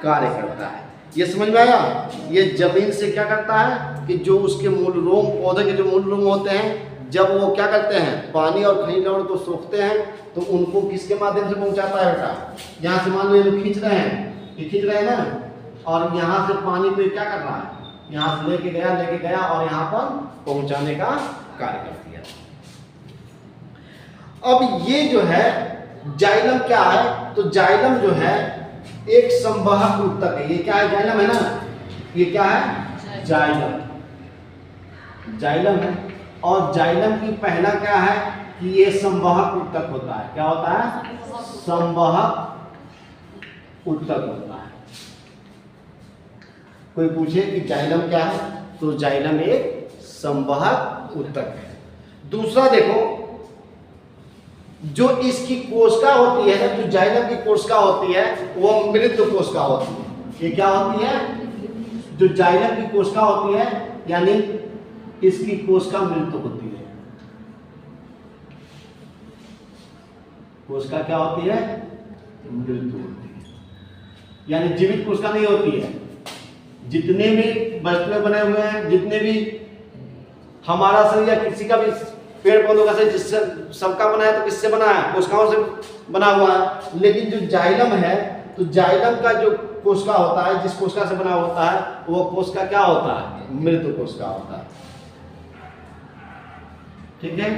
कार्य करता है। ये समझ में आया? ये जमीन से क्या करता है कि जो उसके मूल रोम, पौधे के जो मूल रोम होते हैं, जब वो क्या करते हैं? पानी और खनिज लवण को सोखते हैं तो उनको किसके माध्यम से पहुंचाता है बेटा? यहाँ से मान लो ये लोग खींच रहे हैं, ये खींच रहे हैं ना, और यहाँ से पानी को क्या कर रहा है? यहाँ से लेके गया और यहाँ पर पहुंचाने का कार्य कर दिया। अब ये जो है जाइलम क्या है? तो जाइलम जो है एक संवाहक ऊतक है। ये क्या है? जाइलम है ना। ये क्या है? जाइलम। जाइलम है। और जाइलम की पहला क्या है कि ये संवाहक ऊतक होता है। क्या होता है? संवाहक ऊतक होता है। कोई पूछे कि जाइलम क्या है, तो जाइलम एक संवाहक ऊतक है। दूसरा देखो, जो इसकी कोशिका होती है ना, जो जाइलम की कोशिका होती है वो मृत कोशिका होती है। ये क्या होती है? जो जाइलम की कोशिका होती है यानी इसकी कोशिका मृत होती है। कोशिका क्या होती है? मृत होती है, यानी जीवित कोशिका नहीं होती है। जितने भी वस्तुएं बने हुए हैं, जितने भी हमारा शरीर या किसी का भी पेड़ पौधों का शरीर, जिससे सबका बना है, तो किससे बना है? कोशिकाओं से बना हुआ है। लेकिन जो जाइलम है, तो जाइलम का जो कोशिका होता है, जिस कोशिका से बना होता है, वो कोशिका क्या होता है? मृत कोशिका होता है। ठीक है।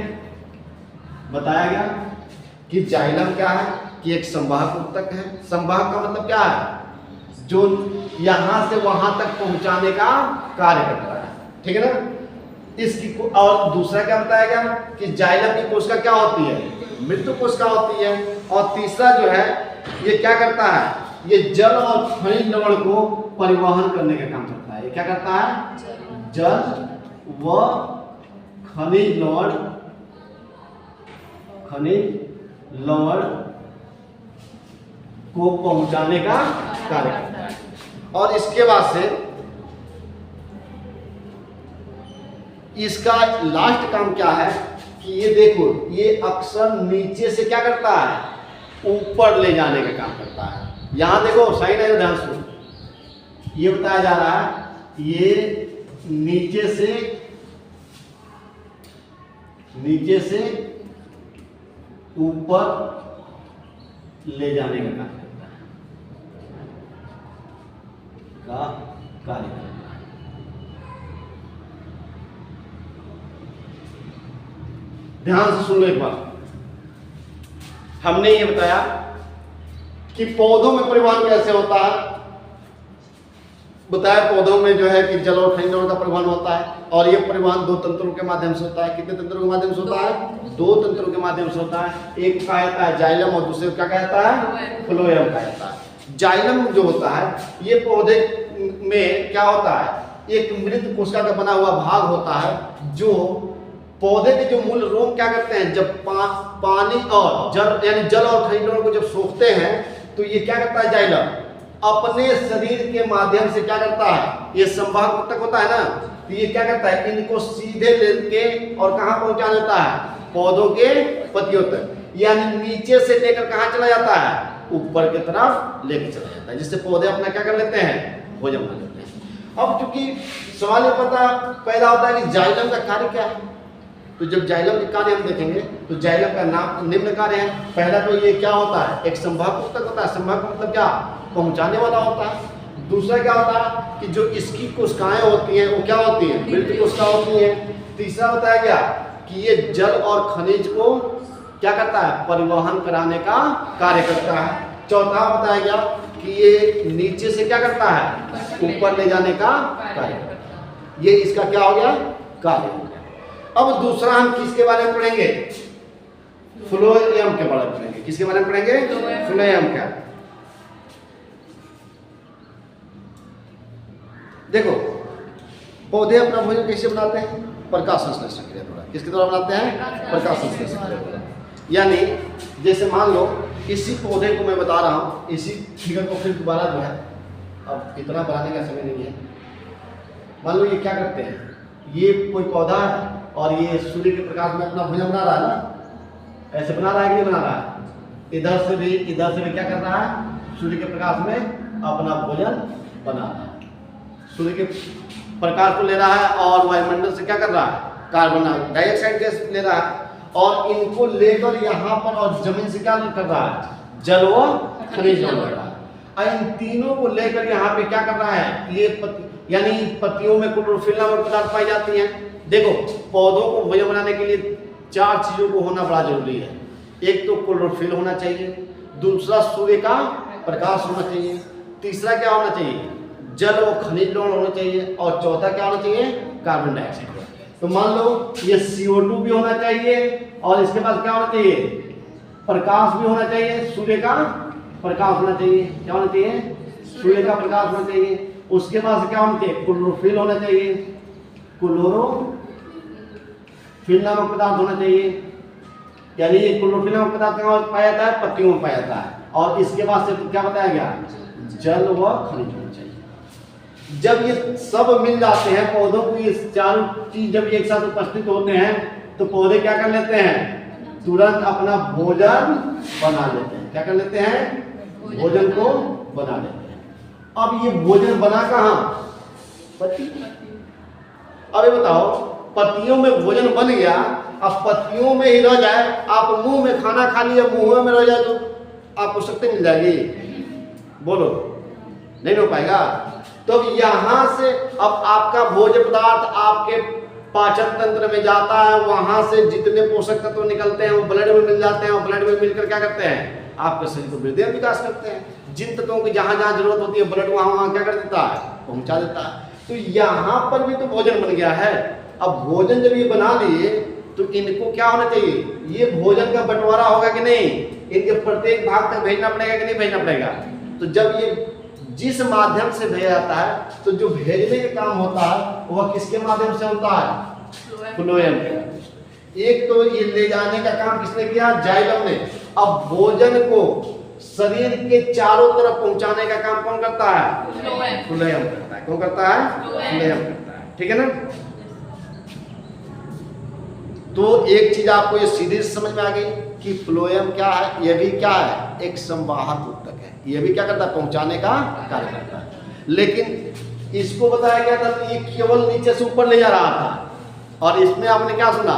बताया गया कि जाइलम क्या है कि एक संवाहक ऊतक है। संवाहक का मतलब क्या है? जो यहां से वहां तक पहुंचाने का कार्य करता है। ठीक है ना। इसकी और दूसरा क्या बताया गया कि जाइलम की कोशिका क्या होती है? मृत कोशिका होती है। और तीसरा जो है ये क्या करता है? ये जल और खनिज लवण को परिवहन करने का काम करता है। ये क्या करता है? जल व खनिज लवण को पहुंचाने का कार्य करता है। और इसके बाद से इसका लास्ट काम क्या है कि ये देखो, ये अक्सर नीचे से क्या करता है? ऊपर ले जाने का काम करता है। यहां देखो, साइन है, ध्यान सुनो। ये बताया जा रहा है ये नीचे से ऊपर ले जाने का काम करता है, का कार्य करता है। ध्यान से सुन लो एक बार। हमने ये बताया कि पौधों में परिवहन कैसे होता है। बताया पौधों में जो है कि जल और खनिज लवण का परिवहन होता है, और ये परिवहन दो तंत्रों के माध्यम से होता है। कितने तंत्रों के माध्यम से होता है? दो तंत्रों के माध्यम से होता है। एक का कहता है जाइलम और दूसरे क्या कहता है? फ्लोएम कहता है। जाइलम जो होता है ये पौधे में क्या होता है? एक मृत कोशिका का बना हुआ भाग होता है, जो पौधे के जो मूल रोम क्या करते हैं, जब पानी और जल यानी जल और खनिज लवण को जब सोखते हैं तो ये क्या करता है? जाइलम अपने शरीर के माध्यम से क्या करता है? ये संवाहक ऊतक होता है ना, तो ये क्या करता है? इनको सीधे लेके और कहां पहुंचा देता है? पौधों के पत्तियों तक। यानी नीचे से लेकर कहां चला जाता है? ऊपर की तरफ लेके चला जाता है, जिससे पौधे अपना क्या कर लेते हैं? भोजन बना लेते हैं। अब चूंकि सवाल ये पैदा होता है कि जाइलम का कार्य क्या है, तो जब जाइलम के कार्य हम देखेंगे तो जाइलम का नाम निम्न कार्य है। पहला तो ये क्या होता है, एक संवाहक ऊतक होता है। संवाहक का मतलब क्या, पहुंचाने वाला होता है। दूसरा क्या होता है कि जो इसकी कोशिकाएं होती हैं वो क्या होती हैं, मृत कोशिका होती हैं। तीसरा होता है क्या कि ये जल और खनिज को क्या करता है, परिवहन कराने का कार्य करता है। चौथा बताया गया कि ये नीचे से क्या करता है, ऊपर ले जाने का कार्य करता है। ये इसका क्या हो गया, कार्य हो गया। अब दूसरा हम किसके बारे में पढ़ेंगे, फ्लोएम के बारे में पढ़ेंगे। किसके बारे में पढ़ेंगे, फ्लोएम का। देखो पौधे अपना भोजन कैसे बनाते हैं, प्रकाश संश्लेषण क्रिया द्वारा। किसके द्वारा बनाते हैं, प्रकाश संश्लेषण क्रिया द्वारा। यानी जैसे मान लो इसी पौधे को मैं बता रहा हूँ, इसी फिगर को फिर दोबारा जो है, अब इतना बनाने का समय नहीं है। मान लो ये क्या करते हैं, ये कोई पौधा है और ये सूर्य के प्रकाश में अपना भोजन बना रहा है ना, ऐसे बना रहा है कि नहीं बना रहा है। इधर से भी क्या कर रहा है, सूर्य के प्रकाश में अपना भोजन बना रहा है। सूर्य के प्रकाश को ले रहा है और वायुमंडल से क्या कर रहा है, कार्बन डाइऑक्साइड गैस ले रहा है और इनको लेकर यहाँ पर और जमीन से क्या कर रहा है, जल व खनिज ले रहा है। इन तीनों को लेकर यहाँ पे क्या कर रहा है, ये यानी पत्तियों में क्लोरोफिल नामक पदार्थ पाई जाती हैं। देखो पौधों को भोजन बनाने के लिए 4 चीजों को होना बड़ा जरूरी है। एक तो क्लोरोफिल होना चाहिए, दूसरा सूर्य का प्रकाश होना चाहिए, तीसरा क्या होना चाहिए, जल और खनिज लवण होना चाहिए, और चौथा क्या होना चाहिए, कार्बन डाइऑक्साइड। तो मान लो ये CO2 भी होना चाहिए और इसके पास क्या होना चाहिए, प्रकाश भी होना चाहिए, सूर्य का प्रकाश होना चाहिए। क्या होना चाहिए, सूर्य का प्रकाश होना चाहिए। उसके पास क्या होना चाहिए, क्लोरोफिल होना चाहिए, क्लोरोफिल नामक पदार्थ होना चाहिए। यानी ये क्लोरोफिल नामक पदार्थ कहाँ पाया जाता है, पत्तियों में पाया जाता है। और इसके बाद से क्या बताया गया, जल व खनिज होना चाहिए। जब ये सब मिल जाते हैं पौधों को, ये चारों चीज जब एक साथ उपस्थित होते हैं तो पौधे क्या कर लेते हैं, तुरंत अपना भोजन बना लेते हैं। क्या कर लेते हैं, भोजन को बना लेते हैं। अब ये भोजन बना कहाँ, पत्ती। अब ये बताओ पत्तियों में भोजन बन गया, अब पत्तियों में ही रह जाए, आप मुंह में खाना खा लिया, मुंह में रह जाए तो आपको शक्ति मिल जाएगी, बोलो नहीं हो पाएगा। तो यहाँ से अब आपका भोज्य पदार्थ आपके पाचन तंत्र में जाता है, वहां से जितने पोषक तत्व निकलते हैं वो ब्लड में मिल जाते हैं, और ब्लड में मिलकर क्या करते हैं, आपके शरीर को वृद्धि विकास करते हैं। जिन तत्वों की जहां जहां जरूरत होती है ब्लड वहां क्या कर देता है, पहुंचा देता है। तो यहाँ पर भी तो भोजन बन गया है। अब भोजन जब ये बना लिए तो इनको क्या होना चाहिए, ये भोजन का बंटवारा होगा कि नहीं, इनके प्रत्येक भाग तक भेजना पड़ेगा कि नहीं भेजना पड़ेगा। तो जब ये जिस माध्यम से भेजा जाता है तो जो भेजने का काम होता है वह किसके माध्यम से होता है, फ्लोएम के। एक तो ये ले जाने का काम किसने किया, जाइलम ने। अब भोजन को शरीर के चारों तरफ पहुंचाने का काम कौन करता है, फ्लोएम करता है। कौन करता है, फ्लोएम करता है। ठीक है ना। तो एक चीज आपको ये सीधे समझ में आ गई कि फ्लोएम क्या है, ये भी क्या है, एक संवाहक ऊतक है। ये भी क्या करता है, पहुंचाने का कार्य करता है। लेकिन इसको बताया गया था तो ये केवल नीचे से ऊपर ले जा रहा था, और इसमें आपने क्या सुना,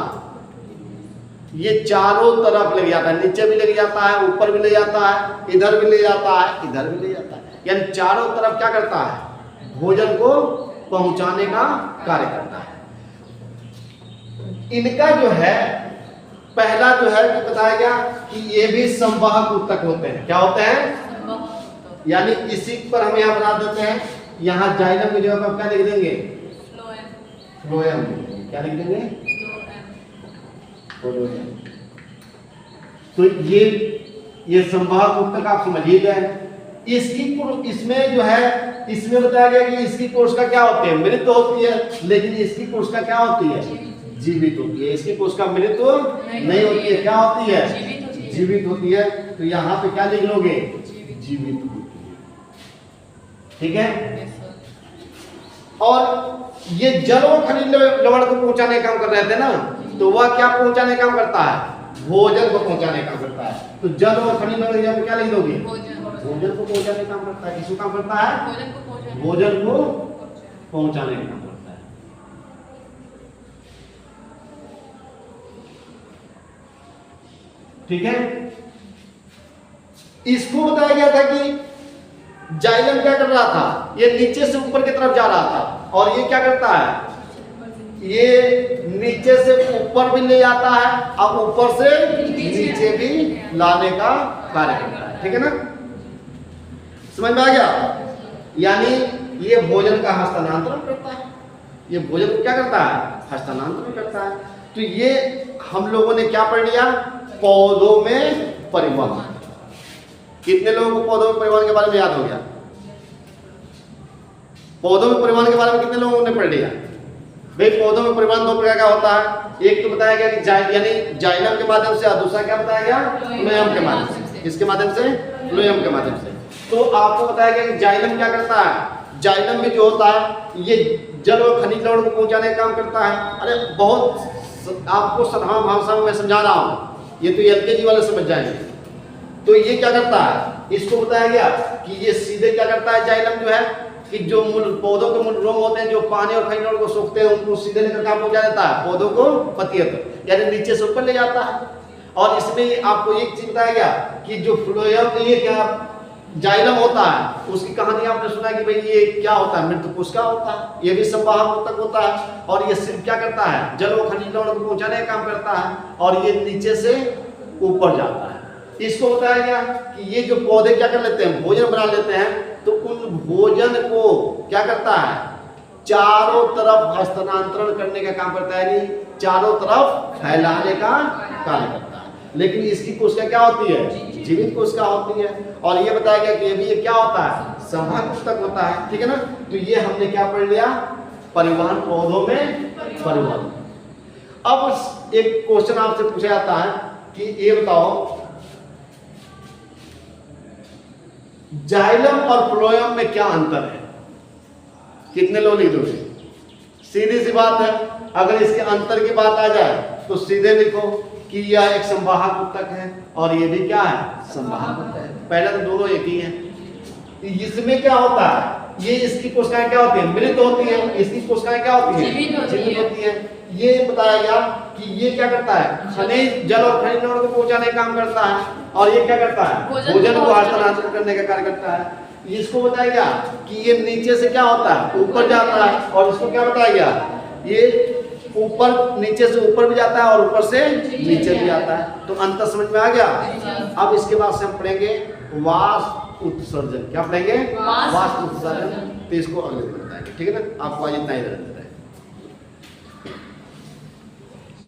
ये चारों तरफ ले जाता है, नीचे भी ले जाता है, ऊपर भी ले जाता है, इधर भी ले जाता है, इधर भी ले जाता है। यानी चारों तरफ क्या करता है, भोजन को पहुंचाने का कार्य करता है। इनका जो है पहला जो है कि बताया गया कि ये भी संवाहक ऊतक होते हैं। क्या होते हैं, यानी इसी पर हम यहाँ बना देते हैं, यहाँ जाइलम की जगह पर क्या लिख देंगे, फ्लोएम। क्या लिख देंगे, फ्लोएम। तो ये संवाहक ऊतक आप समझिए गए। इसमें जो है, इसमें बताया गया कि इसकी कोशिका क्या होती है, मृत होती है, लेकिन इसकी कोशिका क्या होती है, जीवित होती है। इसकी कोशिका मृत नहीं होती है, क्या होती है, जीवित होती है। तो यहाँ पे क्या लिख लोगे, जीवित होती है। ठीक है। और ये जल और खनिज लवण को पहुंचाने का काम कर रहे थे ना, तो वह क्या पहुंचाने का काम करता है, भोजन को पहुंचाने का काम करता है। तो जल और खनिज लवण यहाँ पे क्या लिख दोगे, भोजन को पहुंचाने का काम करता है। किसको काम करता है, भोजन को पहुंचाने का काम करता है। ठीक है। इसको बताया गया था कि जाइलम क्या कर रहा था, ये नीचे से ऊपर की तरफ जा रहा था, और ये क्या करता है, ये नीचे से ऊपर भी ले जाता है, अब ऊपर से नीचे भी लाने का कार्य करता है, ठीक है ना, समझ में आ गया। यानी ये भोजन का हस्तांतरण करता है, ये भोजन को क्या करता है, हस्तांतरण करता है। तो ये हम लोगों ने क्या पढ़ लिया, पौधों में परिवहन। कितने लोगों को पौधों में परिवहन के बारे में याद हो गया? पौधों में परिवहन के बारे में कितने लोगों ने पढ़ लिया? भाई पौधों में परिवहन दो प्रकार का होता है, एक तो बताया गया कि यानी जाइलम के माध्यम से, और दूसरा क्या बताया गया, फ्लोएम के माध्यम से। किसके माध्यम से? फ्लोएम के माध्यम से। तो आपको बताया गया कि जाइलम क्या करता है, जाइलम में जो होता है ये जल और खनिज लवण को पहुंचाने का काम करता है। अरे बहुत आपको साधारण भाषा में मैं समझा रहा हूँ, ये तो एलकेजी वाले समझ जाएंगे। तो ये क्या करता है, इसको बताया गया कि ये सीधे क्या करता है, जाइलम जो है कि जो मूल पौधों के मूल रोम होते हैं जो पानी और खनिज लवण को सोखते हैं, उनको सीधे लेकर कहाँ पहुंचा देता है, पौधों को पत्तियों तक, यानी नीचे से ऊपर ले जाता है। और इसमें आपको एक चीज बताया गया कि जो फ्लोएम, ये क्या जाइलम होता है, उसकी कहानी आपने सुना कि भाई ये क्या होता है, मृत कोशिका होता है, ये भी संवाहक ऊतक होता है, और ये सिर्फ क्या करता है, जल और खनिज लवण को पहुंचाने का काम करता है, और ये नीचे से ऊपर जाता है। इसको बताया गया कि ये जो पौधे क्या कर लेते हैं, भोजन बना लेते हैं, तो उन भोजन को क्या करता है, चारों तरफ हस्तांतरण करने का काम करता है, यानी चारों तरफ फैलाने का कार्य करता है। लेकिन इसकी कोशिका क्या होती है, जीवित कोशिका होती है। और ये बताया गया कि ये भी क्या होता है, संवाहक ऊतक होता है, ठीक है ना। तो ये हमने क्या पढ़ लिया, परिवहन, पौधों में परिवहन। अब एक क्वेश्चन आपसे पूछा जाता है कि ये बताओ, जाइलम और फ्लोएम में क्या अंतर है? कितने लोग लिख दोगे? सीधी सी बात है, अगर इसके अंतर की बात आ जाए तो सीधे लिखो कि यह एक संवाहक ऊतक है और ये भी क्या है, संवाहक ऊतक है। पहले तो दोनों एक ही है। इसमें क्या होता है, ये इसकी कोशिकाएं क्या होती है, मृत होती है, इसकी कोशिकाएं क्या होती है, जीवित होती है। ये बताया गया कि ये क्या करता है, खनिज, जल और खनिज लवण को पहुंचाने का काम करता है, और ये क्या करता है, भोजन को हस्तांतरण करने का कार्य करता है। इसको बताया गया कि ये नीचे से क्या होता है, ऊपर जाता है, और इसको क्या बताया गया, ये ऊपर, नीचे से ऊपर भी जाता है और ऊपर से नीचे भी जाता है। तो अंतर समझ में आ गया। अब इसके बाद से हम पढ़ेंगे वाष्प उत्सर्जन। क्या पढ़ेंगे, वाष्प उत्सर्जन। तो इसको अगले दिन बताएंगे, ठीक है ना। आपको आज इतना ही रहता है।